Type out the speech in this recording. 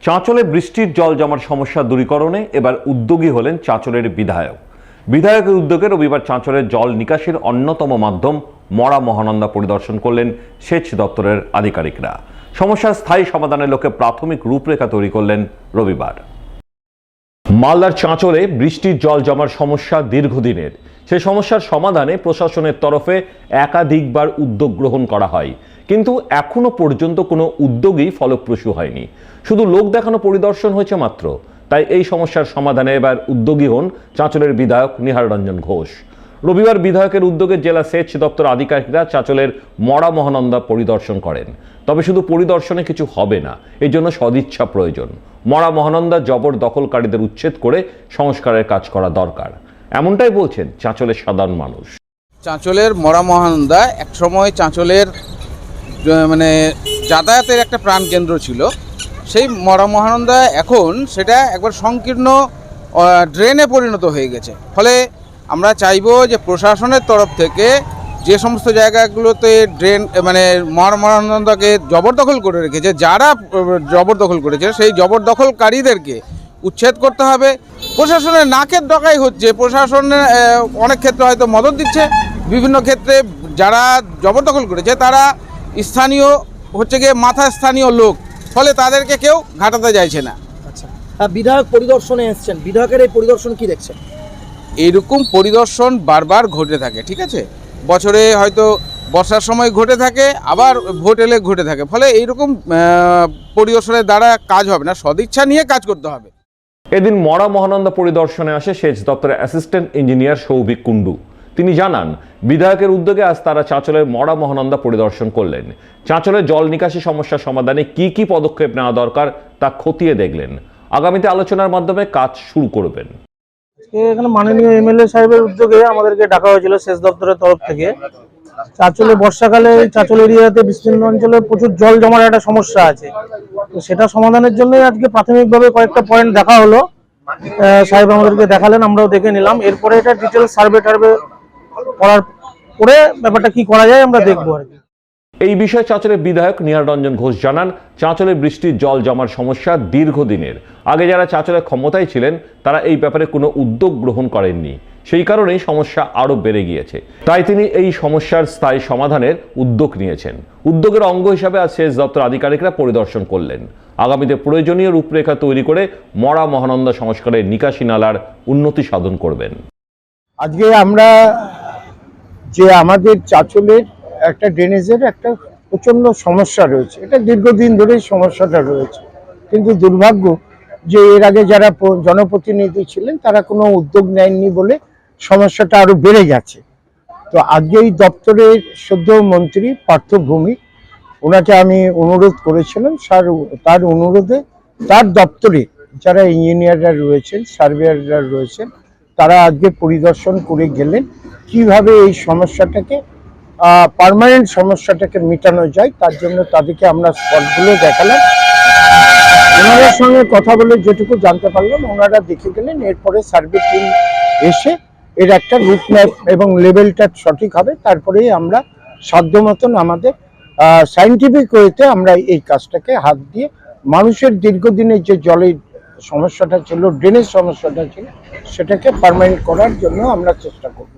চাঁচলে বৃষ্টির জল জমার সমস্যা দূরীকরণে এবার উদ্যোগী হলেন চাঁচলের বিধায়ক। বিধায়কের উদ্যোগে রবিবার চাঁচলের জল নিকাশির অন্যতম মাধ্যম মরা মহানন্দা পরিদর্শন করলেন সেচ দপ্তরের আধিকারিকরা। সমস্যার স্থায়ী সমাধানের লক্ষ্যে প্রাথমিক রূপরেখা তৈরি করলেন রবিবার। মালদার চাঁচলে বৃষ্টির জল জমার সমস্যা দীর্ঘদিনের। সেই সমস্যার সমাধানে প্রশাসনের তরফে একাধিকবার উদ্যোগ গ্রহণ করা হয়, কিন্তু এখনো পর্যন্ত কোনো উদ্যোগই ফলপ্রসূ হয়নি। শুধু লোক দেখানো পরিদর্শন হয়েছে মাত্র। তাই এই সমস্যার সমাধানে এবার উদ্যোগী হন চাঁচলের বিধায়ক নিহার রঞ্জন ঘোষ। রবিবার বিধায়কের উদ্যোগে জেলা সেচ দপ্তর আধিকারিকরা চাঁচলের মরা মহানন্দা পরিদর্শন করেন। তবে শুধু পরিদর্শনে কিছু হবে না, এই জন্য সদিচ্ছা প্রয়োজন। মরা মহানন্দা জবরদখলকারীদের উচ্ছেদ করে সংস্কারের কাজ করা দরকার, এমনটাই বলছেন চাঁচলের সাধারণ মানুষ। চাঁচলের মরা মহানন্দা একসময় চাঁচলের যাতায়াতের একটা প্রাণকেন্দ্র ছিল। সেই মরা মহানন্দা এখন সেটা একবার সংকীর্ণ ড্রেনে পরিণত হয়ে গেছে। ফলে আমরা চাইবো যে প্রশাসনের তরফ থেকে যে সমস্ত জায়গাগুলোতে ড্রেন মরা মহানন্দাকে জবরদখল করে রেখেছে, যারা জবরদখল করেছে সেই জবরদখলকারীদেরকে উচ্ছেদ করতে হবে। প্রশাসনের নাকের ডগাই হচ্ছে, প্রশাসনের অনেক ক্ষেত্রে হয়তো মদত দিচ্ছে, বিভিন্ন ক্ষেত্রে যারা জবরদখল করেছে তারা স্থানীয় স্থানীয় লোক, ফলে তাদেরকে কেউ ঘাটাতে চাইছে না। আচ্ছা, বিধায়ক পরিদর্শনে এসেছেন, বিধায়কের এই পরিদর্শন কি দেখছেন? এইরকম পরিদর্শন বারবার ঘটে থাকে, ঠিক আছে, বছরে হয়তো বর্ষার সময় ঘটে থাকে, আবার ভোট এলে ঘটে থাকে। ফলে এইরকম পরিদর্শনের দ্বারা কাজ হবে না, সদিচ্ছা নিয়ে কাজ করতে হবে। এদিন মরা মহানন্দা পরিদর্শনে আসে সেচ দপ্তরের অ্যাসিস্ট্যান্ট ইঞ্জিনিয়ার সৌভিক কুণ্ডু। তিনি জানান, বিধায়কের উদ্যোগে আজ তারা চাঁচলের মরা মহানন্দা পরিদর্শন করলেন। চাঁচলের জল নিকাশি সমস্যার সমাধানে কি কি পদক্ষেপ নেওয়া দরকার তা খতিয়ে দেখলেন। আগামীতে আলোচনার মাধ্যমে কাজ শুরু করবেন। এখানে মাননীয় এমএলএ সাহেবের উদ্যোগে আমাদেরকে ডাকা হয়েছিল সেচ দপ্তরের তরফ থেকে। চাঁচলে বর্ষাকালে চাঁচল এরিয়াতে বিস্তীর্ণ অঞ্চলে প্রচুর জল জমার একটা সমস্যা আছে, তো সেটা সমাধানের জন্য আজকে প্রাথমিকভাবে কয়েকটা পয়েন্ট দেখা হলো। সাহেব আমাদেরকে দেখালেন, আমরাও দেখে নিলাম। এরপরে এটা ডিটেল সার্ভে করার পরে ব্যাপারটা কি করা যায় আমরা দেখবো আর কি। এই বিষয়ে চাঁচলের বিধায়ক নিহার রঞ্জন ঘোষ জানান, চাঁচলে বৃষ্টির জল জমার সমস্যা দীর্ঘদিনের। আগে যারা চাঁচলের ক্ষমতায় ছিলেন তারা এই ব্যাপারে কোনো উদ্যোগ গ্রহণ করেননি, সেই কারণেই সমস্যা আরও বেড়ে গিয়েছে। তাই তিনি এই সমস্যার স্থায়ী সমাধানের উদ্যোগ নিয়েছেন। উদ্যোগের অঙ্গ হিসাবে আজ সেচ দপ্তর আধিকারিকরা পরিদর্শন করলেন। আগামীতে প্রয়োজনীয় রূপরেখা তৈরি করে মরা মহানন্দা সংস্কারের নিকাশি নালার উন্নতি সাধন করবেন। আজকে আমরা যে আমাদের চাঁচলের একটা ড্রেনেজের একটা প্রচন্ড সমস্যা রয়েছে, এটা দীর্ঘদিন ধরেই সমস্যাটা রয়েছে, কিন্তু দুর্ভাগ্য যে এর আগে যারা জনপ্রতিনিধি ছিলেন তারা কোনো উদ্যোগ নেননি বলে সমস্যাটা আরো বেড়ে গেছে। তো আজকে এই দপ্তরের সদ্য মন্ত্রী পার্থ ভৌমিক, ওনাকে আমি অনুরোধ করেছিলাম, তার অনুরোধে তার দপ্তরে যারা ইঞ্জিনিয়াররা রয়েছেন, সার্ভেয়াররা রয়েছেন, তারা আজকে পরিদর্শন করে গেলেন কিভাবে এই সমস্যাটাকে পার্মানেন্ট সমস্যাটাকে মেটানো যায়। তার জন্য তাদেরকে আমরা স্পটগুলো দেখালাম, ওনাদের সঙ্গে কথা বলে যেটুকু জানতে পারলাম ওনারা দেখে গেলেন। এরপরে সার্ভে টিম এসে এর একটা রুট ম্যাপ এবং লেভেলটা সঠিক হবে, তারপরেই আমরা সাধ্য মতন আমাদের সায়েন্টিফিক ওয়েতে আমরা এই কাজটাকে হাত দিয়ে মানুষের দীর্ঘদিনের যে জলের সমস্যাটা ছিল, ড্রেনেজ সমস্যাটা ছিল, সেটাকে পার্মানেন্ট করার জন্য আমরা চেষ্টা করব।